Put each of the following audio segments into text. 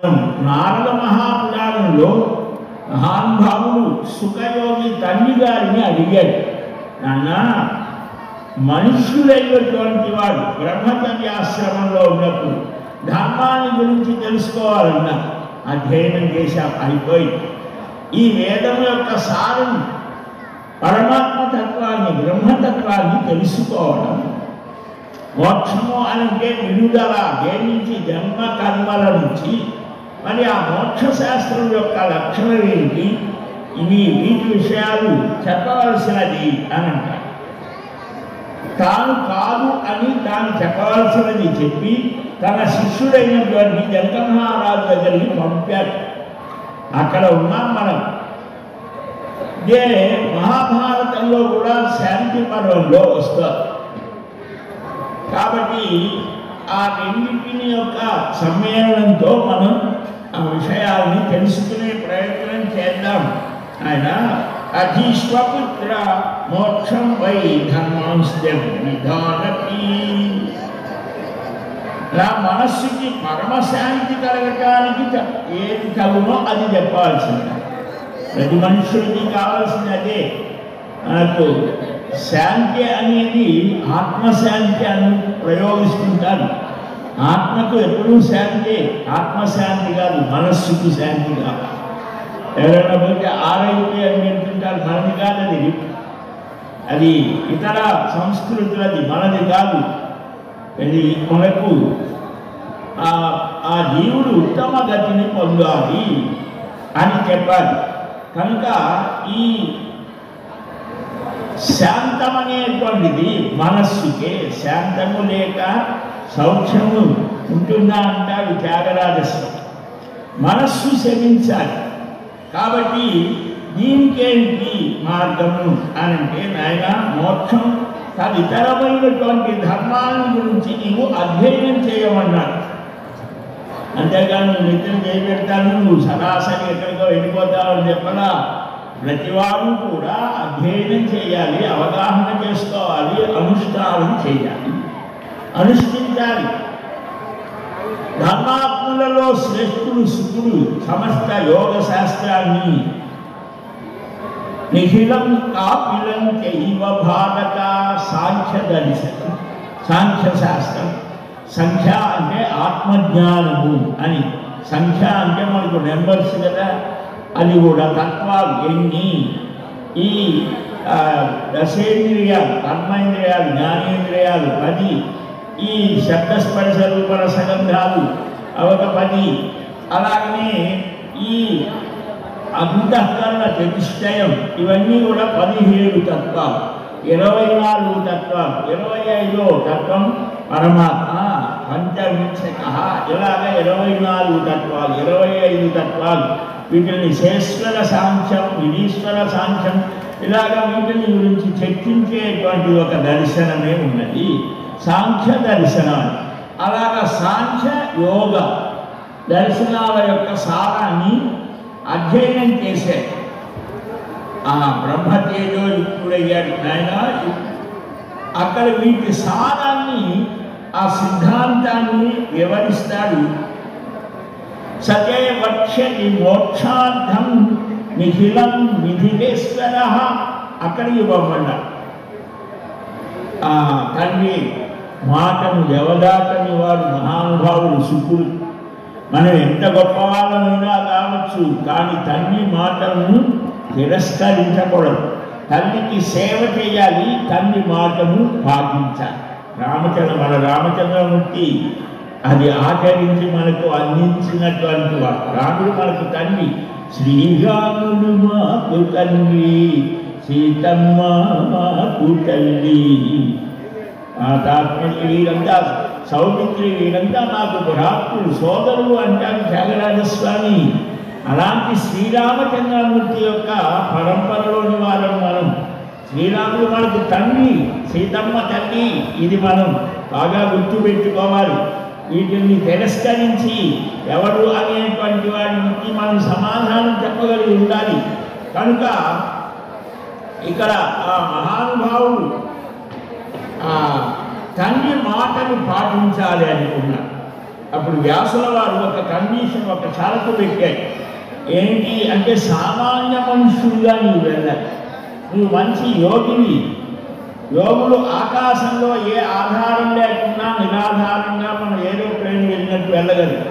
నారద మహాపురాణంలో మహానుభావుడు సుఖయోగి తండ్రి గారిని అడిగాడు, నాన్న మనుష్యులైనటువంటి వాడు బ్రహ్మచర్యాశ్రమంలో ఉన్నప్పుడు ధర్మాన్ని గురించి తెలుసుకోవాలన్నా అధ్యయనం చేశాం, అయిపోయింది. ఈ వేదం యొక్క సారం పరమాత్మ తత్వాన్ని బ్రహ్మతత్వాన్ని తెలుసుకోవడం. మోక్షము అంటే విడుదల, దేని నుంచి? జన్మ కర్మల నుంచి. మరి ఆ మోక్ష శాస్త్రం యొక్క లక్షణం ఏంటి? వీటి విషయాలు చెప్పవలసినది అని అంటారు. తాను కాదు అని తాను చెప్పవలసినది చెప్పి తన శిష్యుడైనటువంటి జనక మహారాజు దగ్గరికి పంపాడు. అక్కడ ఉన్నాం మనం. ఇదే మహాభారతంలో కూడా శాంతి పర్వంలో వస్తారు. కాబట్టి ఆ రెండింటిని యొక్క సమ్మేళనంతో మనం ఆ విషయాల్ని తెలుసుకునే ప్రయత్నం చేద్దాం. ఆయన అధీశ్వపుత్ర మోక్షం వై ధర్మాంశం విధానతి. నా మనస్సుకి పరమశాంతి కలగటానికి ఏది తగునో అది చెప్పాల్సింది. ప్రతి మనుషుడికి కావాల్సింది అదే. మనకు శాంతి అనేది ఆత్మశాంతి అని ప్రయోగిస్తుంటారు. ఆత్మకు ఎప్పుడూ శాంతి, ఆత్మశాంతి కాదు, మనస్సుకు శాంతి కాదు. ఎవరైనా పోతే ఆరైతే అని చెప్తుంటారు, మనది కాదు అది. అది ఇతర సంస్కృతులది, మనది కాదు. అది మనకు ఆ జీవుడు ఉత్తమ గతిని పొందాలి అని చెప్పాలి. కనుక ఈ శాంతం అనేటువంటిది మనస్సుకే. శాంతము లేక సౌఖ్యము ఉంటుందా అంటాడు త్యాగరాజస్వామి. మనస్సు శమించాలి. కాబట్టి దీనికేంటి మార్గము అని అంటే, నాయన మోక్షం తదితరమైనటువంటి ధర్మాల గురించి నీవు అధ్యయనం చేయమన్నాడు. అంతేగాని నువ్వు నిద్ర చేయబెడతాను, నువ్వు సరాసరి ఎక్కడికో వెళ్ళిపోతావు అని చెప్పలా. ప్రతివాడు కూడా అధ్యయనం చేయాలి, అవగాహన చేసుకోవాలి, అనుష్ఠానం చేయాలి, అనుష్ఠించాలి. ధర్మాత్ములలో శ్రేష్ఠుడు శుకుడు సమస్త యోగ శాస్త్రాన్ని నిఖిలం కాపిలం చైవ భారత సాంఖ్య దర్శనం. సాంఖ్య శాస్త్రం. సంఖ్య అంటే ఆత్మజ్ఞానము అని. సంఖ్య అంటే మనకు నెంబర్స్ కదా, అది కూడా తత్వాలు ఎన్ని. ఈ దశేంద్రియాలు, కర్మేంద్రియాలు, జ్ఞానేంద్రియాలు 10, ఈ శబ్దస్పర్శ రూప రసగంధాలు అవొక 10. అలాగనే ఈ అంతఃకరణ చతుష్టయం, ఇవన్నీ కూడా 17 తత్వాలు. 24 తత్వాలు. 25వ తత్వం పరమాత్మ పంచవింశక. ఇలాగ 24 తత్వాలు, 25 తత్వాలు. వీటిని శేశ్వర సాంఖ్యం, విధీశ్వర సాంఖ్యం, ఇలాగ వీటిని గురించి చర్చించేటువంటి ఒక దర్శనమే ఉన్నది, సాంఖ్య దర్శనం. అలాగ సాంఖ్య యోగ దర్శనాల యొక్క సారాన్ని అధ్యయనం చేసే ఆ బ్రహ్మతేజోయుక్తుడయ్యాడు నాయన. అక్కడ వీటి సారాన్ని, ఆ సిద్ధాంతాన్ని వివరిస్తాడు. సతే వక్ష్యతి మోక్షార్థం నిఖిలం విధివేశ్వర. అక్కడికి ఇవ్వమన్నాడు. ఆ తండ్రి మాటను ఎవదాటని వాడు మహానుభావుడు శుకుడు. మనం ఎంత గొప్పవాళ్ళమైనా కావచ్చు, కానీ తండ్రి మాటలను తిరస్కరించకూడదు. తల్లికి సేవ చేయాలి, తండ్రి మాటను పాటించాలి. మన రామచంద్రమూర్తి అది ఆచరించి మనకు అందించినటువంటి వాడు. రాముడు మనకు తండ్రి. శ్రీరాముడు మాకు తండ్రి, సీతమ్మ మాకు తల్లి, మాతాత్మని వీరంతా, సౌమిత్రి వీరంతా మాకు భ్రాతృలు, సోదరులు అంటారు త్యాగరాజస్వామి. అలాంటి శ్రీరామచంద్రమూర్తి యొక్క పరంపరలోని వారం మనం. శ్రీరాముడు మనకు తండ్రి, సీతమ్మ తల్లి. ఇది మనం బాగా గుర్తుపెట్టుకోవాలి. వీటిని తిరస్కరించి ఎవరు అనేటువంటి వాడికి మనం సమాధానం చెప్పగలిగి ఉండాలి. కనుక ఇక్కడ ఆ మహానుభావుడు తండ్రి మాటను పాటించాలి అనుకున్నాడు. అప్పుడు వ్యాసుల వారు ఒక కండిషన్, ఒక షరతు పెట్టారు. ఏంటి అంటే సామాన్య మనుషులుగా నువ్వు వెళ్ళాలి, నువ్వు మంచి యోగివి. యోగులు ఆకాశంలో ఏ ఆధారం లేకుండా నిరాధారంగా మనం ఏరోప్లేన్ వెళ్ళినట్టు వెళ్ళగలరు.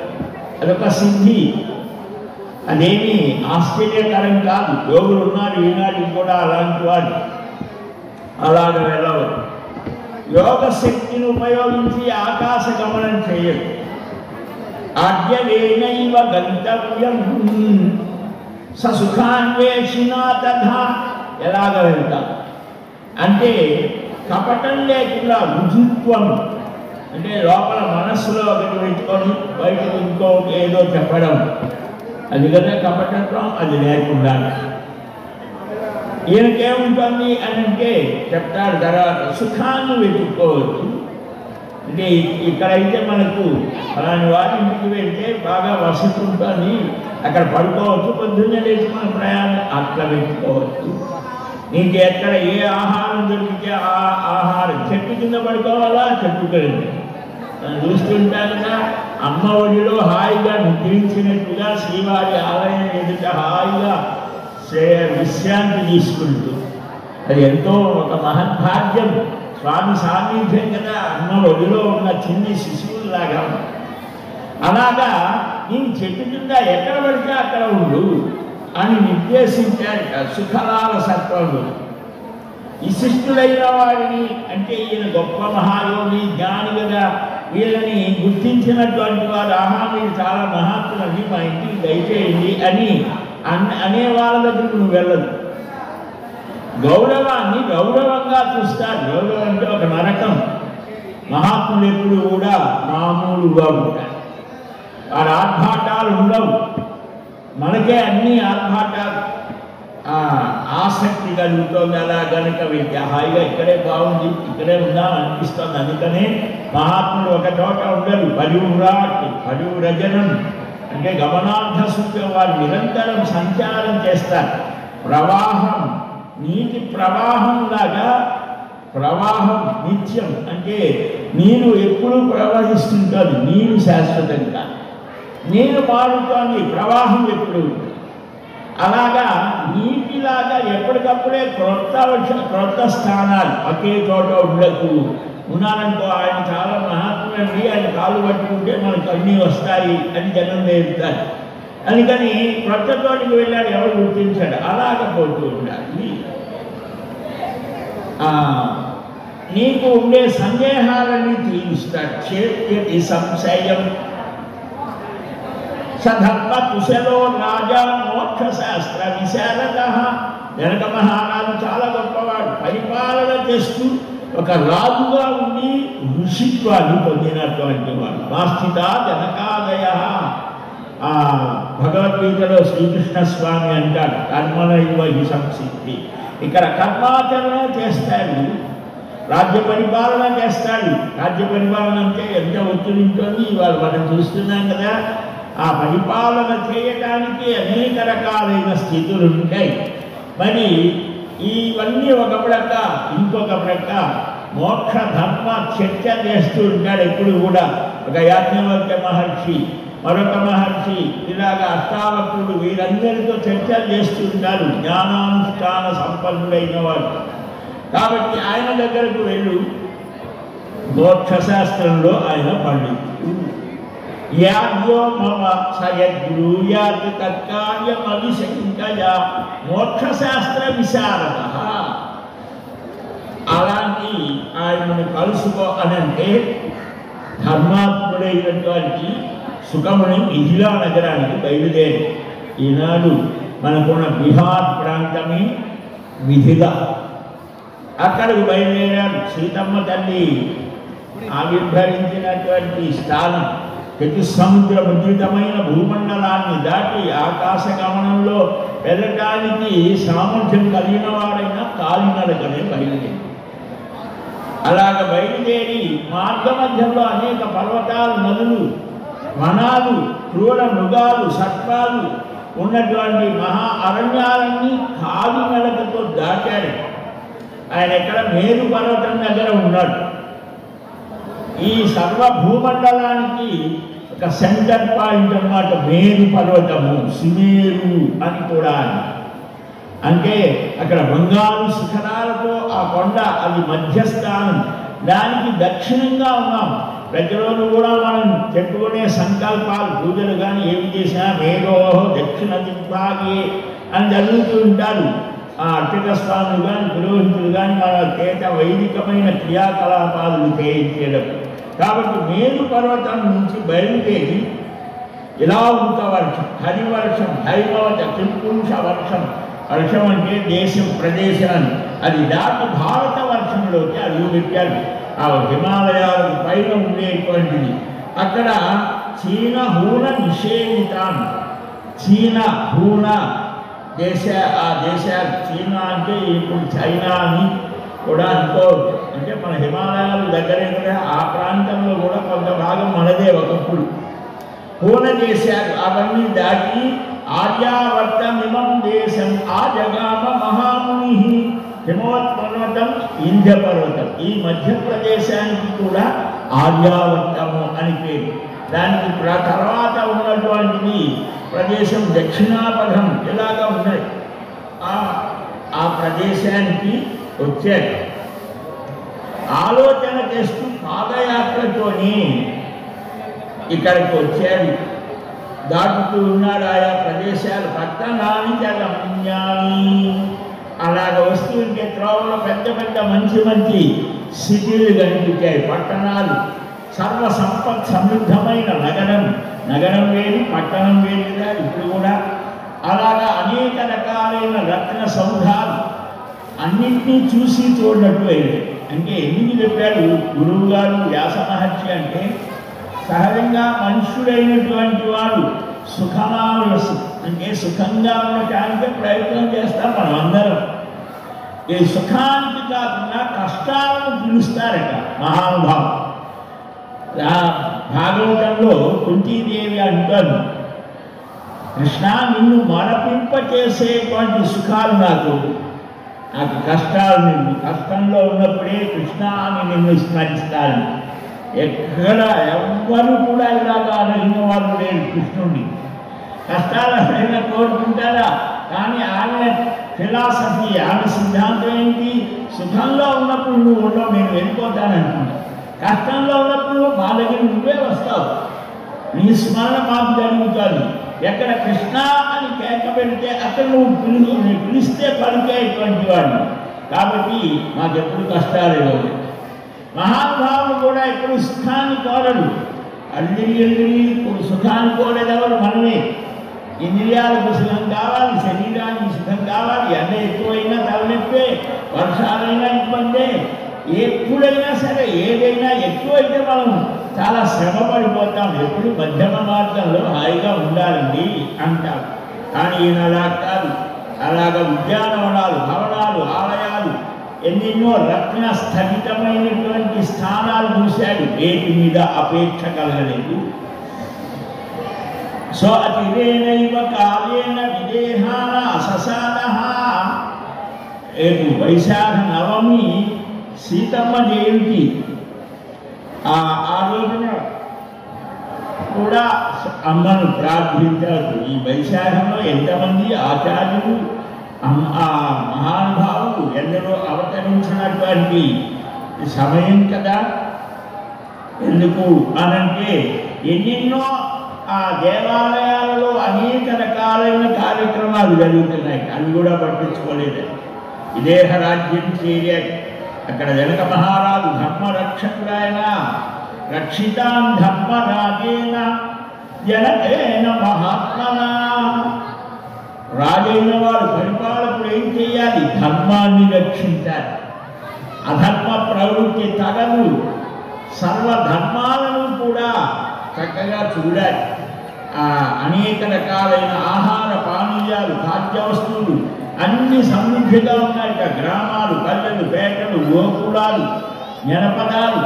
అదొక సిద్ధి, అదేమి ఆశ్చర్యకరం కాదు. యోగులు ఉన్నారు ఈనాటికి కూడా అలాంటి వారు. అలాగ వెళ్ళవచ్చు. యోగ శక్తిని ఉపయోగించి ఆకాశ గమనం చేయరు. ఆద్యవేనైవ గంతవ్యం ససుఖాన్వేషిణ తథా. ఎలాగ వెళ్తాం అంటే కపటం లేకుండా రుజుత్వం, అంటే లోపల మనస్సులో ఒకటి పెట్టుకొని బయటకు ఇంకొకటి ఏదో చెప్పడం, అది కదా కపటత్వం. అది లేకుండా ఈయనకేముంటుంది అని అంటే చెప్తారు తర్వాత సుఖాన్ని వెతుక్కోవచ్చు. అంటే ఇక్కడైతే మనకు అలాంటి వారి ఇంటికి వెళ్తే బాగా వసతి ఉంటుంది, అక్కడ పడుకోవచ్చు, పొద్దున్నే లేచి మన ప్రయాణం అట్లా వెతుక్కోవచ్చు. నీకు ఎక్కడ ఏ ఆహారం దొరికితే ఆ ఆహారం, చెట్టు కింద పడుకోవాలా చెట్టు కలిగి చూస్తుంటానుగా. అమ్మ ఒడిలో హాయిగా నిద్రించినట్టుగా శ్రీవారి ఆలయం ఎదుట హాయిగా విశ్రాంతి తీసుకుంటూ, అది ఎంతో ఒక మహద్భాగ్యం. స్వామి సాన్నిధ్యం కదా, అమ్మ ఒడిలో ఉన్న చిన్ని శిశువులాగా. అలాగా నేను చెట్టు కింద ఎక్కడ పడితే అక్కడ ఉండు అని నిర్దేశించారట సుఖలాల సత్వంలో. విశిష్టులైన వారిని, అంటే ఈయన గొప్ప మహాయోగి జ్ఞాని కదా, వీళ్ళని గుర్తించినటువంటి వారు ఆహా మీరు చాలా మహాత్ములండి, మా ఇంటికి దయచేయండి అని అనే వాళ్ళ దగ్గరకు నువ్వు వెళ్ళదు. గౌరవాన్ని గౌరవంగా చూస్తారు. గౌరవం అంటే ఒక నరకం. మహాత్ములు ఎప్పుడు కూడా మామూలుగా ఉంటారు, వారి ఆర్భాటాలు ఉండవు. మనకే అన్ని ఆర్భాటాలు, ఆసక్తి కలుగుతుంది. అలా కనుక వెళ్తే హాయిగా ఇక్కడే బాగుంది, ఇక్కడే ఉందాం అనిపిస్తుంది. అందుకనే మహాత్ములు ఒక చోట ఉండరు. పరివ్రజనం అంటే గమనార్థ సూత్రం, వారు నిరంతరం సంచారం చేస్తారు. ప్రవాహం, నీటి ప్రవాహం లాగా. ప్రవాహం నిత్యం అంటే నీరు ఎప్పుడూ ప్రవహిస్తుంటుంది, నీరు శాశ్వతంగా. నీరు మారుతోంది, ప్రవాహం ఎప్పుడు. అలాగా నీటిలాగా ఎప్పటికప్పుడే క్రొత్త స్థానాలు, ఒకే చోట ఉండకు. ఉన్నారనుకో ఆయన చాలా మహాత్ములండి, ఆయన కాలు పట్టుకుంటే మనకు అన్నీ వస్తాయి అని జనం నేర్పుతారు. అందుకని క్రొత్త చోటికి వెళ్ళాడు, ఎవరు గుర్తించాడు. అలాగ పోతూ ఉండాలి. నీకు ఉండే సందేహాలన్నీ తీరుస్తాడు. చేతి సంశయం సధర్మ కుశలో రాజా మోక్ష శాస్త్ర విశారద. జనక మహారాజు చాలా గొప్పవాడు, పరిపాలన చేస్తూ ఒక రాజుగా ఉండి ఋషిత్వాన్ని పొందినటువంటి వాడు. వాస్థిత జనకాదయ. భగవద్గీతలో శ్రీకృష్ణ స్వామి అంటాడు కర్మలైవ హి సంసిద్ధి. ఇక్కడ కర్మాచరణ చేస్తాడు, రాజ్య పరిపాలన చేస్తాడు. రాజ్య పరిపాలన అంటే ఎంత ఒత్తిడి ఉంటుంది ఇవాళ మనం చూస్తున్నాం కదా. ఆ పరిపాలన చేయటానికి అనేక రకాలైన స్థితులు ఉంటాయి. మరి ఇవన్నీ ఒక ప్రక్క, ఇంకొక ప్రక్క మోక్ష ధర్మ చర్చ చేస్తూ ఉంటాడు ఎప్పుడు కూడా. ఒక యాజ్ఞవల్క్య మహర్షి, మరొక మహర్షి, ఇలాగా అష్టావక్రుడు, వీరందరితో చర్చలు చేస్తూ ఉంటారు, జ్ఞానానుష్ఠాన సంపన్నుడైన వాడు. కాబట్టి ఆయన దగ్గరకు వెళ్ళు. మోక్షశాస్త్రంలో ఆయన పండితుడు. యాజ్ఞో మమ సయద్బ్రూయాత్ తత్కార్యమవిశంకయా మోక్షశాస్త్ర విశారద. అలాంటి ఆయనను కలుసుకో అనంటే ధర్మాత్ముడైనటువంటి సుఖముని మిథిలా నగరానికి బయలుదేరి. ఈనాడు మనకున్న బిహార్ ప్రాంతమే మిథిల. అక్కడికి బయలుదేరాడు. సీతమ్మ తల్లి ఆవిర్భవించినటువంటి స్థానం. చతుస్సముద్ర ముద్రితమైన భూమండలాన్ని దాటి ఆకాశ గమనంలో వెళ్ళటానికి సామర్థ్యం కలిగిన వాడైనా కాలినడకనే బయలుదేరి. అలాగ బయలుదేరి మార్గ మధ్యంలో అనేక పర్వతాలు, నదులు, వనాలు, క్రూర మృగాలు, సర్పాలు ఉన్నటువంటి మహా అరణ్యాలన్నీ కాలినడకతో దాటాడు. ఆయన ఎక్కడ మేరు పర్వతం దగ్గర ఉన్నాడు. ఈ సర్వ భూమండలానికి ఒక సెంటర్ పాయింట్ అన్నమాట. మేరు పర్వతము, సిమేరు అని కూడా అంటే అక్కడ బంగారు శిఖరాలతో ఆ కొండ అది మధ్యస్థానం. దానికి దక్షిణంగా ఉన్నాం. ప్రతిరోజు కూడా మనం చెప్పుకునే సంకల్పాలు పూజలు కానీ ఏమి చేసినా మేరో దక్షిణ దిగ్భాగే అని జరుగుతూ ఉంటారు. ఆ అర్చక స్వాములు కానీ పురోహితులు కానీ మన చేత వైదికమైన క్రియాకలాపాలు చేయించేటప్పుడు. కాబట్టి మేరు పర్వతం నుంచి బయలుదేరి ఇలా ఉంట వర్షం, హరివర్షం, హరిమవత కింపుంష వర్షం. వర్షం అంటే దేశం, ప్రదేశాన్ని అది దాటి భారత వర్షంలోకి అడుగుపెట్టారు. ఆ హిమాలయాలకు పైన ఉండేటువంటిది. అక్కడ చీన హూన నిషేధితాన్, చీన హూన ఆ దేశాలు, చీనా అంటే ఇప్పుడు చైనా అని కూడా అనుకోవచ్చు. అంటే మన హిమాలయాలు దగ్గరే కదా, ఆ ప్రాంతంలో కూడా కొంత భాగం మనదే ఒకప్పుడు. హూన దేశాలు అవన్నీ దాటి ఆర్యావర్తమిమం దేశం ఆజగామ మహాముని. హిమవత్పర్వతం, ఇంద్ర పర్వతం, ఈ మధ్యప్రదేశానికి కూడా ఆర్యావర్తము అని పేరు. దానికి తర్వాత ఉన్నటువంటిది ప్రదేశం దక్షిణాపథం ఇలాగా ఉన్నాయి. ఆ ప్రదేశానికి వచ్చారు. ఆలోచన చేస్తూ పాదయాత్రతోని ఇక్కడికి వచ్చారు. దాటుతూ ఉన్నాడు ఆయా ప్రదేశాలు. పట్టణానికి రమ్యాని అలాగ వస్తూ ఉంటే త్రోవలో పెద్ద పెద్ద మంచి మంచి సిటీలు కనిపించాయి, పట్టణాలు. సర్వ సంపత్ సమృద్ధమైన నగరం. నగరం వేరు, పట్టణం వేరుగా ఇప్పుడు కూడా. అలాగా అనేక రకాలైన రత్న సౌధాలు అన్నింటినీ చూసి చూడనట్టు అయింది. అంటే ఎందుకు చెప్పాడు గురువు గారు వ్యాస మహర్షి అంటే, సహజంగా మనుష్యుడైనటువంటి వాడు సుఖమావలసు అంటే సుఖంగా ఉండటానికి ప్రయత్నం చేస్తాం మనం అందరం. ఈ సుఖానికి కాకుండా కష్టాలను పిలుస్తారట మహానుభావం. భాగవతంలో కుంతీదేవి అంటాను, కృష్ణ నిన్ను మరపింప చేసేటువంటి సుఖాలు నాకు కష్టాలు. నిన్ను కష్టంలో ఉన్నప్పుడే కృష్ణ అని నిన్ను స్మరిస్తాను. ఎక్కడ ఎవ్వరు కూడా ఇలాగా అడిగిన వాళ్ళు లేరు కృష్ణుడిని. కష్టాలు ఎవరైనా కోరుకుంటారా? కానీ ఆమె ఫిలాసఫీ, ఆమె సిద్ధాంతం ఏంటి? సుఖంలో ఉన్నప్పుడు నువ్వు ఉండవు, నేను వెళ్ళిపోతానంటున్నా. కష్టంలో ఉన్నప్పుడు మా దగ్గర నువ్వే వస్తావు, నీ స్మరణ మాకు జరుగుతుంది. ఎక్కడ కృష్ణ అని కేక పెడితే అక్కడ నువ్వు పిలిస్తే పలికేటువంటి వాడు. కాబట్టి మాకెప్పుడు కష్టాలు లేవు. మహానుభావులు కూడా ఎప్పుడు సుఖాన్ని కోరడు. అల్లిరి ఇప్పుడు సుఖాన్ని కోరేది ఎవరు? మనమే. ఇంద్రియాలకు సుఖం కావాలి, శరీరానికి సుఖం కావాలి. ఎండ ఎక్కువైనా తలనొప్పే, వర్షాలైనా ఇబ్బందే. ఎప్పుడైనా సరే ఏదైనా ఎక్కువైతే మనం చాలా శ్రమ పడిపోతాం. ఎప్పుడు మధ్యమ మార్గంలో హాయిగా ఉండాలండి అంటారు. కానీ ఈయన అలా కాదు. అలాగ ఉద్యానవనాలు, భవనాలు, ఆలయాలు, ఎన్నెన్నో రత్న స్థగితమైనటువంటి స్థానాలు చూశాడు. వేటి మీద అపేక్ష కలగలేదు. సో అతిరేణైవ కాలేన విదేహాన ససాదః. రేపు వైశాఖ నవమి సీతమ్మ జయంతి. ఆ రోజున కూడా అమ్మను ప్రార్థించారు. ఈ వైశాఖంలో ఎంతమంది ఆచార్యులు, ఆ మహానుభావులు ఎందరో అవతరించినటువంటి సమయం కదా. ఎందుకు అనంటే ఎన్నెన్నో ఆ దేవాలయాలలో అనేక రకాలైన కార్యక్రమాలు జరుగుతున్నాయి. అవి కూడా పట్టించుకోలేదు. విదేహ రాజ్యం చేరాడు. అక్కడ జనక మహారాజు ధర్మరక్షకుడాయన. రక్షితాన్ ధర్మరాజేన జనకేన మహాత్మనా. రాజైన వాడు, పరిపాలకుడు ఏం చేయాలి? ధర్మాన్ని రక్షించాలి. అధర్మ ప్రవృత్తి తగదు. సర్వధర్మాలను కూడా చక్కగా చూడాలి. అనేక రకాలైన ఆహార పానీయాలు, ఖాద్య వస్తువులు అన్ని సమృద్ధిగా ఉన్నాయట. గ్రామాలు, పల్లెలు, పేటలు, గోకులాలు, జనపదాలు.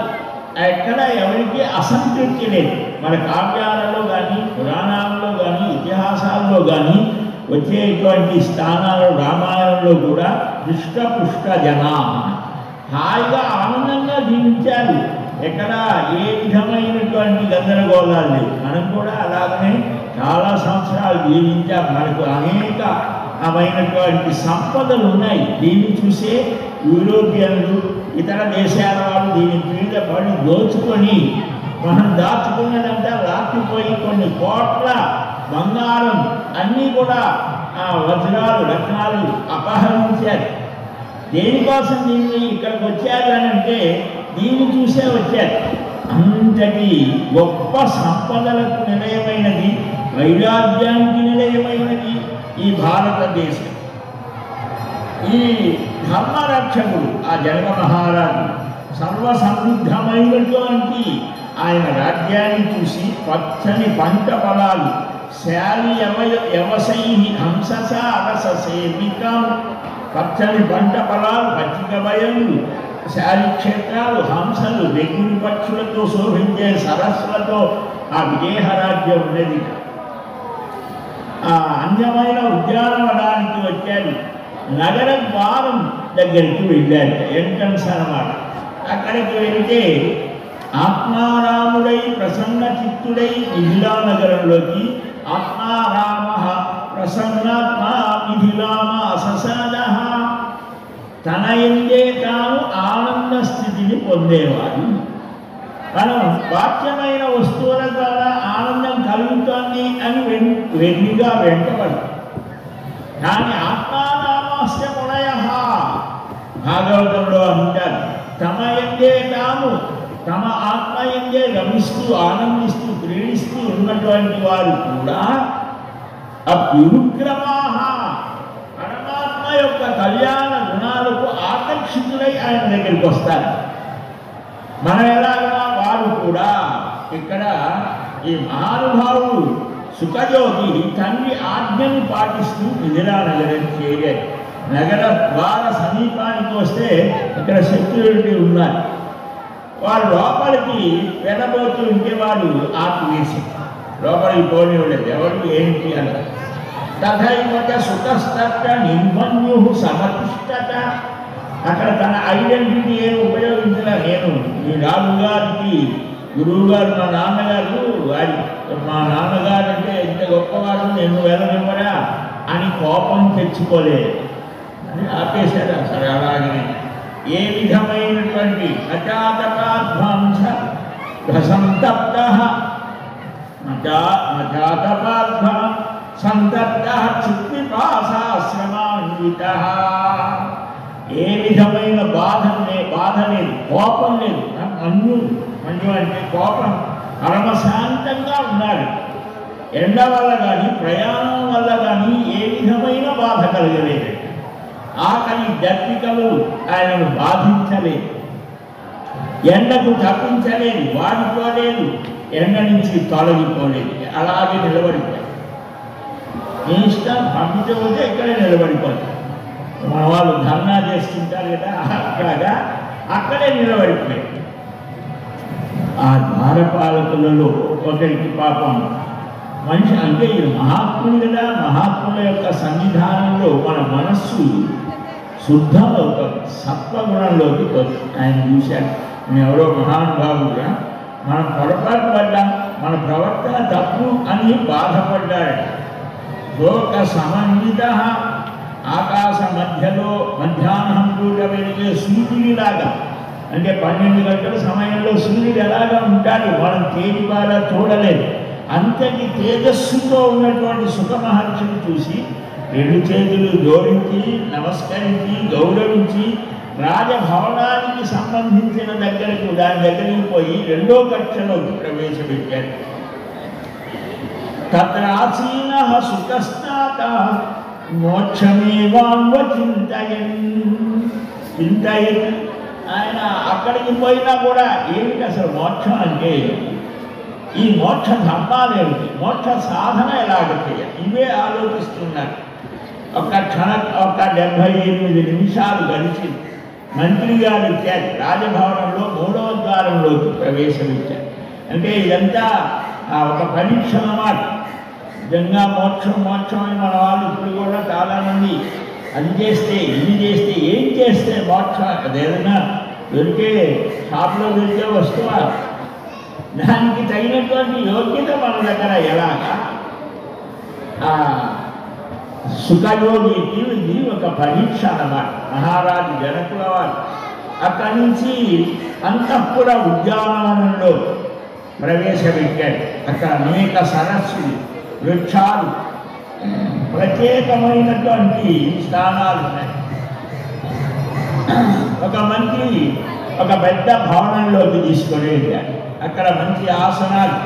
ఎక్కడ ఎవరికి అసంతృప్తి లేదు. మన కావ్యాలలో కానీ, పురాణాలలో కానీ, ఇతిహాసాల్లో కానీ వచ్చేటువంటి స్థానాలు రామాయణంలో కూడా హృష్టపుష్ట జనా హాయిగా ఆనందంగా జీవించారు. ఎక్కడ ఏ విధమైనటువంటి గందరగోళాలు లేవు. మనం కూడా అలాగనే చాలా సంవత్సరాలు జీవించాం. మనకు అనేకమైనటువంటి సంపదలు ఉన్నాయి. దీన్ని చూసే యూరోపియన్లు ఇతర దేశాల వాళ్ళు దీని మీద పడి దోచుకొని మనం దాచుకున్నదంతా లాక్కుపోయి కొన్ని కోట్ల బంగారం అన్నీ కూడా వజ్రాలు రత్నాలు అపహరించారు. దేనికోసం దీన్ని ఇక్కడికి వచ్చారు అని అంటే దీన్ని చూసే వచ్చారు. అంతటి గొప్ప సంపదలకు నిలయమైనది, వైరాగ్యానికి నిలయమైనది ఈ భారతదేశం. ఈ ధర్మరక్షకుడు ఆ జనక మహారాజు సర్వసమృద్ధమైనటువంటి ఆయన రాజ్యాన్ని చూసి పచ్చని పంట పొలాలు శాలి యవసై హంససారసేవికం, పచ్చని పంట పొలాలు, పచ్చిక బయళ్ళు, శాలి క్షేత్రాలు, హంసలు, వెగురు పక్షులతో శోభించే సరస్సులతో ఆ విదేహ రాజ్యం ఉన్నది. ఆ అందమైన ఉద్యానవనానికి వచ్చారు. నగర ద్వారం దగ్గరికి వెళ్ళారు, ఎంట్రన్స్ అన్నమాట. అక్కడికి వెళితే ఆత్మారాముడై ప్రసన్న చిత్తుడై మిథిలా నగరంలోకి ఆత్మారామ ప్రసన్నాత్మా మిథిలామ ససాద తన ఎందే తాను ఆనంద స్థితిని పొందేవాడు. మనం వాక్యమైన వస్తువుల ద్వారా ఆనందం కలుగుతోంది అని వెన్నిగా వెంటబడు. కానీ ఆత్మానామాస్య మునయ భాగవతంలో అంటారు, తమ ఎందే తాను తమ ఆత్మ ఎందే రమిస్తూ ఆనందిస్తూ క్రీడిస్తూ ఉన్నటువంటి వారు కూడా అభ్యుగ్రమాహ పరమాత్మ యొక్క కళ్యాణ గుణాలకు ఆకర్షితులై ఆయన దగ్గరికి వస్తారు. మనం ఎలాగా వారు కూడా ఇక్కడ ఈ మహానుభావుడు సుఖయోగి తండ్రి ఆజ్ఞను పాటిస్తూ మిథిలా నగరం చేరారు. నగర ద్వార సమీపానికి వస్తే ఇక్కడ సెక్యూరిటీ ఉన్నారు. వారు లోపలికి వెళ్ళబోతూ ఉంటే వారు ఆపివేసి లోపలికి పోనివ్వలేదు. ఎవరు ఏంటి అన్నారు. తథైవచ సుఖస్తట నిర్మన్యు సమతిష్టత. అక్కడ తన ఐడెంటిటీ ఏమి ఉపయోగించలే. నేను మీ రాజుగారికి గురువు గారు మా నాన్నగారు మా నాన్నగారు అంటే ఎంత గొప్పవాడు, నేను వెళ్ళనివ్వరా అని కోపం తెచ్చుకోలేదు అని ఆపేశాడు. అసలు అలాగనే ఏ విధమైనటువంటి అజాతపాధ్వాంస సంతప్త సంతప్త చుక్తిపాసాశ్రమాన్విత, ఏ విధమైన బాధ లేదు, కోపం లేదు. మన్యు అంటే కోపం, పరమశాంతంగా ఉన్నాడు. ఎండ వల్ల కానీ ప్రయాణం వల్ల కానీ ఏ విధమైన బాధ కలగలేదు. ఆకలి దప్పికలు ఆయనను బాధించలేదు. ఎండకు తప్పించలేదు, వాడిపోలేదు, ఎండ నుంచి తొలగిపోలేదు. అలాగే నిలబడిపోయాడు. నీ ఇష్టం పంపించకపోతే ఇక్కడే నిలబడిపోతాడు. మన వాళ్ళు ధర్నా చేస్తుంటారు కదా, అట్లాగా అక్కడే నిలబడిపోయాడు. ఆ ద్వారపాలకులలో ఒకరికి పాపం మనిషి అంటే ఇది మహాత్ముడు కదా, మహాత్ముల యొక్క సన్నిధానంలో మన మనస్సు శుద్ధమవుతుంది, సత్వగుణంలోకి పోతుంది. ఆయన చూశాడు, నేను ఎవరో మహానుభావుడుగా మనం పొరపాటు పడ్డాం, మన ప్రవర్తన తప్పు అని బాధపడ్డాడు. లోక సమన్విత, ఆకాశ మధ్యలో మధ్యాహ్నం పూట వెలిగే సూర్యుడిలాగా, అంటే 12 గంటల సమయంలో సూర్యుడు ఎలాగా ఉంటాడు మనం తేలిబాగా చూడలేదు. అంతటి తేజస్సుతో ఉన్నటువంటి సుఖ మహర్షిని చూసి 2 చేతులు జోడించి నమస్కరించి గౌరవించి రాజభవనానికి సంబంధించిన దాని దగ్గరికి పోయి 2వ కక్షలోకి ప్రవేశపెట్టారు. తత్రాసీన సుఖస్నాత మోక్షమేవాన్వచింతయన్. ఆయన అక్కడికి పోయినా కూడా ఏమిటి అసలు మోక్షం అంటే, ఈ మోక్ష ధర్మాలు ఏమిటి, మోక్ష సాధన ఎలాగ చేయాలి, ఇవే ఆలోచిస్తున్నారు. ఒక 78 నిమిషాలు గడిచి మంత్రి గారు ఇచ్చారు. రాజభవనంలో 3వ ద్వారంలోకి ప్రవేశమిచ్చారు. అంటే ఇదంతా ఒక పరీక్ష అన్నమాట. నిజంగా మోక్షం అని మన వాళ్ళు ఇప్పుడు కూడా చాలామంది అది చేస్తే ఇది చేస్తే ఏం చేస్తే మోక్షం, అదేదైనా దొరికే షాప్లో దొరికే వస్తువా, దానికి తగినటువంటి యోగ్యత మన దగ్గర ఎలాగా సుఖయోగికి ఇది ఒక పరీక్ష అన్నమాట. మహారాజు జనకుల వారు అక్కడి నుంచి అంతఃపుర ఉద్యానవనంలో ప్రవేశపెట్టాడు. అక్కడ అనేక సరస్సులు, వృక్షాలు, ప్రత్యేకమైనటువంటి స్థానాలు ఉన్నాయి. ఒక మంత్రి ఒక పెద్ద భవనంలోకి తీసుకొని వెళ్ళాడు. అక్కడ మంచి ఆసనాలు,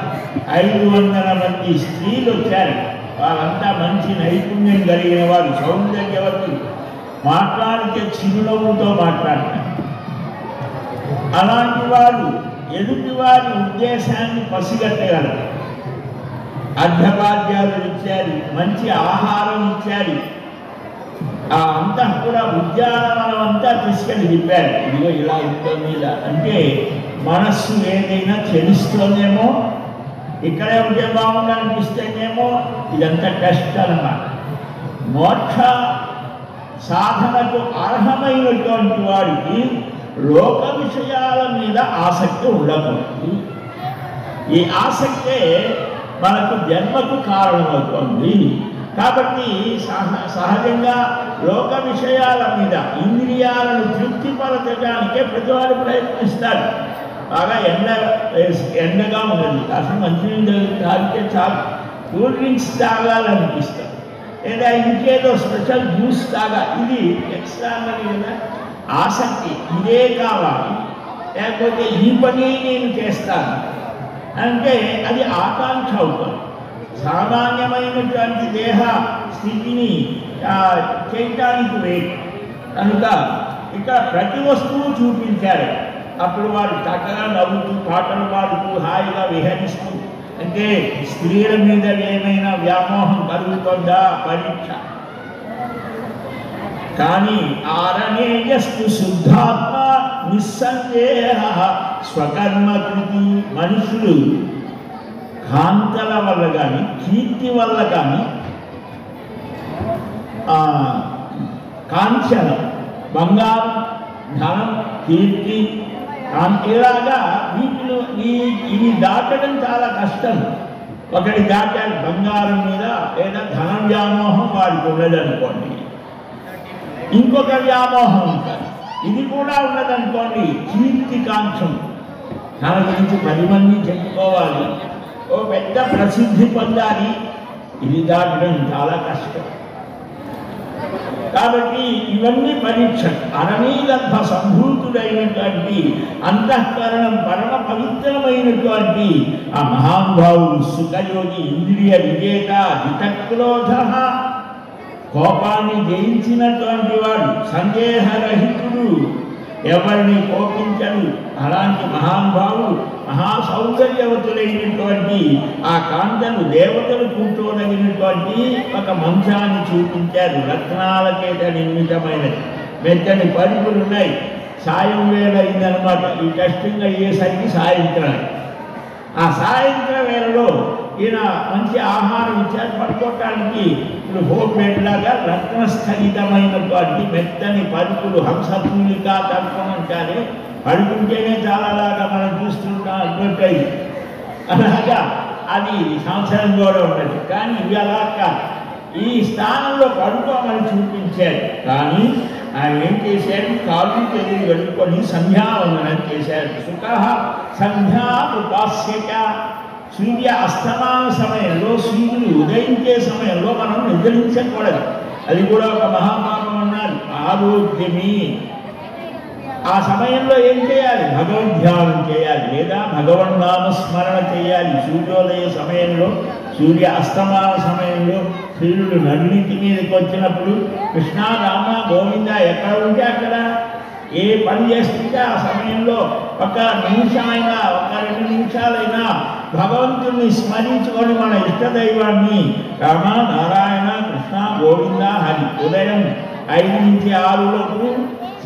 500 మంది స్త్రీలు వచ్చారు. వాళ్ళంతా మంచి నైపుణ్యం కలిగిన వారు, సౌందర్యవతులు, మాట్లాడితే చిరునవ్వుతో మాట్లాడతారు. అలాంటి వారు ఎదుటి వారి ఉద్దేశాన్ని పసిగట్టగలరు. అర్ఘ్యపాద్యాలు ఇచ్చారు, మంచి ఆహారం ఇచ్చారు. ఆ అంతఃపుర ఉద్యానవనం అంతా తీసుకెళ్ళి తిప్పారు. ఇదిగో ఇలా ఉంటుంది, ఇలా అంటే మనస్సు ఏదైనా చెలుస్తోందేమో, ఇక్కడే ఉంటే బాగుందనిపిస్తేనేమో. ఇదంతా టెస్ట్ అన్నమాట. మోక్ష సాధనకు అర్హమైనటువంటి వాడికి లోక విషయాల మీద ఆసక్తి ఉండకూడదు. ఈ ఆసక్తే మనకు జన్మకు కారణమవుతుంది. కాబట్టి సహజంగా లోక విషయాల మీద ఇంద్రియాలను తృప్తిపరచడానికే ప్రతివాడు ప్రయత్నిస్తారు. బాగా ఎండగా ఉన్నది, అసలు మంచినీళ్ళు తాగితే చాలు, కూల్ డ్రింక్స్ తాగాలనిపిస్తారు, లేదా ఇంకేదో స్పెషల్ జ్యూస్ ఇది ఎక్స్ట్రానరీ కదా ఆసక్తి. ఇదే కావాలి, లేకపోతే ఈ పని నేను చేస్తాను అంటే అది ఆకాంక్ష అవుతుంది. సామాన్యమైనటువంటి దేహ స్థితిని చేయటానికి వేరు కనుక ఇక్కడ ప్రతి వస్తువు చూపించారు. అప్పుడు వారు చక్కగా నవ్వుతూ, పాటలు పాడుతూ, హాయిగా విహరిస్తూ, అంటే స్త్రీల మీద ఏమైనా వ్యామోహం కలుగుతుందా పరీక్ష. కానీ ఆరణేయస్తు శుద్ధాత్మ నిస్సందేహ స్వకర్మకృతి. మనుషులు కాంతల వల్ల కానీ, కీర్తి వల్ల కానీ, కాంచన, బంగారం, ధనం, కీర్తి, ఇలాగా వీటిలో ఇవి దాటడం చాలా కష్టం. ఒకటి దాటాడు బంగారం మీద, లేదా ధనం వ్యామోహం వాడికి ఉన్నదనుకోండి, ఇంకొక వ్యామోహం ఉంటుంది, ఇది కూడా ఉన్నదనుకోండి, కీర్తి కాంక్షం. తన గురించి 10 మంది చెప్పుకోవాలి, ఓ పెద్ద ప్రసిద్ధి పొందాలి, ఇది దాటడం చాలా కష్టం. కాబట్టి ఇవన్నీ పరీక్ష. అరణీగర్భ సంభూతుడైనటువంటి అంతఃకరణం పరమ పవిత్రమైనటువంటి ఆ మహానుభావుడు సుఖయోగి, ఇంద్రియ విజేత, హితక్రోధ, కోపాన్ని జయించినటువంటి వాడు, సందేహరహితుడు, ఎవరిని కోపించడు. అలాంటి మహానుభావుడు, మహాసౌందర్యవతులైనటువంటి ఆ కాంతలు దేవతలు కూర్చోదగినటువంటి ఒక మంచాన్ని చూపించారు. రత్నాల చేత నిర్మితమైనది, మెత్తని పరుపులు ఉన్నాయి. సాయం వేళ అయిందనమాట. ఈ టెస్టింగ్ అయ్యేసరికి సాయంత్రం. ఆ సాయంత్రం వేళలో ఈయన మంచి ఆహారం ఇచ్చారు పడుకోవటానికి. ఇప్పుడు హోంబేట్లాగా రత్నస్థలితమైనటువంటి మెత్తని పరుపులు, హంసతూలిక తర్పం అంటారే, పడుకుంటేనే చాలాలాగా మనం చూస్తుంటాం అడ్వర్టైజ్. అలాగా అది సంవత్సరం కూడా ఉండదు. కానీ ఇవి అలా కాదు, ఈ స్థానంలో పడుకోమని చూపించారు. కానీ ఆయన ఏం చేశారు, కాళ్ళు చేతులు కడుక్కొని సంధ్యావందనం చేశారు. సుఖ సంధ్యా ఉపాస్యక. సూర్య అస్తమాన సమయంలో, సూర్యుడు ఉదయించే సమయంలో మనం నిద్రించకూడదు. అది కూడా ఒక మహాపాపం అన్నారు. ఆరోగ్యమి. ఆ సమయంలో ఏం చేయాలి, భగవద్ధ్యానం చేయాలి, లేదా భగవన్నామస్మరణ చేయాలి. సూర్యోదయ సమయంలో, సూర్య అస్తమాన సమయంలో, సూర్యుడు నన్నింటి మీదకి వచ్చినప్పుడు కృష్ణ, రామ, గోవింద ఎక్కడ ఉంటే అక్కడ ఏ పని చేస్తుంటే ఆ సమయంలో ఒక నిమిషమైనా, ఒక 2 నిమిషాలైనా భగవంతుణ్ణి స్మరించుకొని మన ఇష్టదైవాన్ని రామ, నారాయణ, కృష్ణ, గోవింద, హరి. ఉదయం 5 నుంచి 6 లోపు,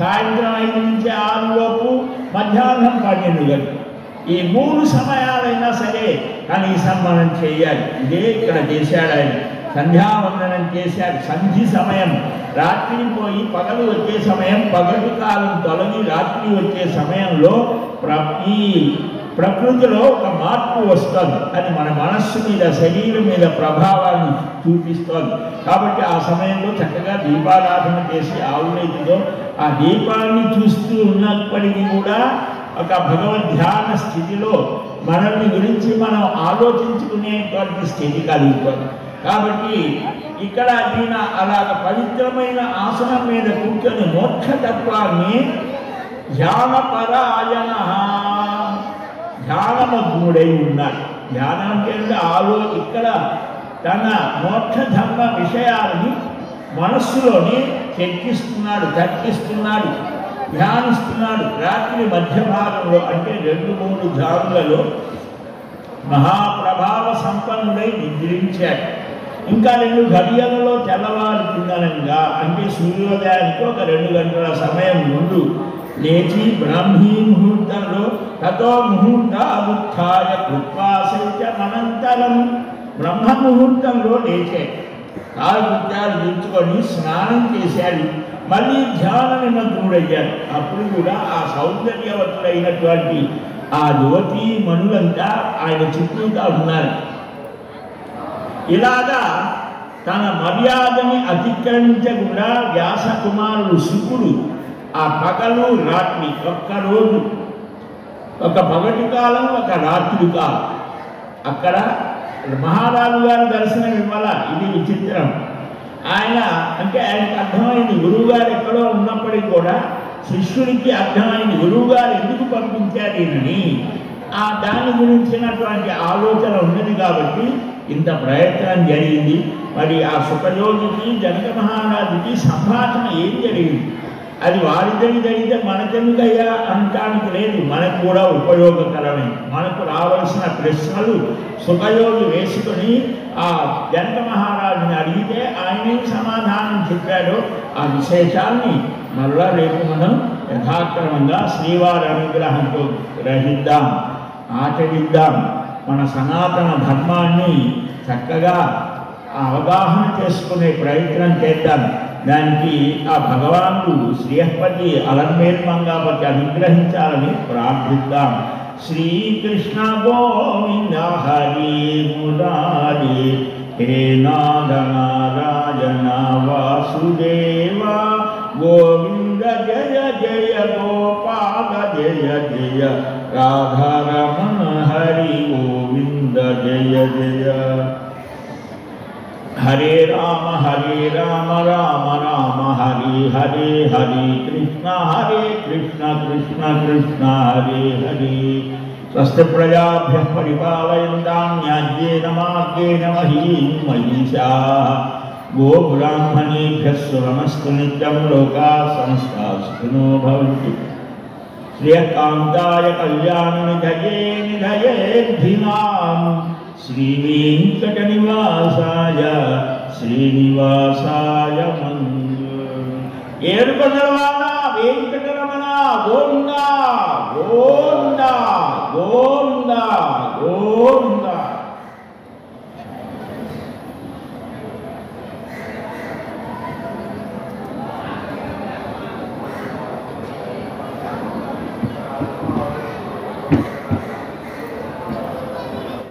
సాయంత్రం 5 నుంచి 6 లోపు, మధ్యాహ్నం 12 గంటలు. ఈ 3 సమయాలైనా సరే కనీసం మనం చేయాలి. ఇదే ఇక్కడ చేశాడు ఆయన. సంధ్యావందనం చేశాడు. సంధి సమయం, రాత్రి పోయి పగలు వచ్చే సమయం, పగటి కాలం తొలగి రాత్రి వచ్చే సమయంలో ఈ ప్రకృతిలో ఒక మార్పు వస్తుంది. అది మన మనస్సు మీద, శరీరం మీద ప్రభావాన్ని చూపిస్తోంది. కాబట్టి ఆ సమయంలో చక్కగా దీపారాధన చేసి ఆవులైతుందో ఆ దీపాన్ని చూస్తూ ఉన్నప్పటికీ కూడా ఒక భగవద్ ధ్యాన స్థితిలో మనల్ని గురించి మనం ఆలోచించుకునేటువంటి స్థితి కలుగుతుంది. కాబట్టి ఇక్కడ ఈయన అలాగ పవిత్రమైన ఆసనం మీద కూర్చొని మోక్షతత్వాన్ని ధ్యానపరాయణ, ధ్యానమగ్నుడై ఉన్నాడు. ధ్యానం అంటే ఇక్కడ తన మోక్షధర్మ విషయాలని మనస్సులోనే చర్చిస్తున్నాడు, తర్కిస్తున్నాడు, ధ్యానిస్తున్నాడు. రాత్రి మధ్య భాగంలో అంటే 2-3 ధ్యానులలో మహాప్రభావ సంపన్నుడై నిద్రించాడు. ఇంకా 2 గడియలలో తెల్లవారుతుందనంగా అంటే సూర్యోదయానికి ఒక 2 గంటల సమయం ముందు లేచి బ్రాహ్మీ ముహూర్తంలో తతో ముహూర్తాముత్థాయ కృత్వాసైత్య అనంతరం బ్రహ్మ ముహూర్తంలో లేచే కాలుకృత్యాలు తీర్చుకొని స్నానం చేశాడు. మళ్ళీ ధ్యాన నిమగ్నుడయ్యాడు. అప్పుడు కూడా ఆ సౌందర్యవతులైనటువంటి ఆ యువతీ మనులంతా ఆయన చుట్టూతా ఉన్నారు. ఇలాగా తన మర్యాదని అతిక్రమించకుండా వ్యాస కుమారుడు శుకుడు ఆ పగలు రాత్రి ఒక్కరోజు, ఒక పగటి కాలం, ఒక రాత్రి కాలం అక్కడ మహారాజు గారి దర్శనం ఇవ్వాల. ఇది విచిత్రం. ఆయన అంటే ఆయనకు అర్థమైంది గురువుగారు ఎక్కడో ఉన్నప్పటికీ కూడా శిష్యుడికి అర్థమైంది గురువుగారు ఎందుకు పంపించారు ఈయనని. ఆ దాని గురించినటువంటి ఆలోచన ఉన్నది కాబట్టి ఇంత ప్రయత్నం జరిగింది. మరి ఆ సుఖయోగికి జనక మహారాజుకి సంభాషణ ఏం జరిగింది అది వారిద్దరి జరిగితే మనకెందుకయ్యా అనటానికి లేదు. మనకు కూడా ఉపయోగకరమే. మనకు రావాల్సిన ప్రశ్నలు సుఖయోగి వేసుకొని ఆ జనక మహారాజుని అడిగితే ఆయనే సమాధానం చెప్పాడో ఆ విశేషాన్ని మళ్ళా రేపు మనం యథాక్రమంగా శ్రీవారి అనుగ్రహంతో గ్రహిద్దాం, ఆచరిద్దాం. మన సనాతన ధర్మాన్ని చక్కగా అవగాహన చేసుకునే ప్రయత్నం చేద్దాం. దానికి ఆ భగవానుడు శ్రీహపతి అలర్మేల్మంగాపతి అనుగ్రహించాలని ప్రార్థిద్దాం. శ్రీకృష్ణ గోవింద హరి మురారి హే నారాయణ వాసుదేవ గోవింద జయ జయ గోపాల జయ జయ రాధారమణ హరి గోవింద జయ జయ. హరే రామ రామ రామ హరి హరే హరి కృష్ణ కృష్ణ కృష్ణ హరే హరి. స్వస్తి ప్రజాభ్యః పరిపాలయంతాం న్యాయ్యేన మార్గేణ మహీం మహిషాః. గోబ్రాహ్మణేభ్యः శుభమస్తు నిత్యం. లోకాः సమస్తాः సుఖినో భవంతు. శ్రియకాంతాయ కళ్యాణనిధయే నిధయేర్ధినాం. శ్రీవేంకటనివాసాయ శ్రీనివాసాయ మంగళం. ఏడుకొండలవాడ వెంకటరమణ గోవింద గోవింద గోవింద గోవింద.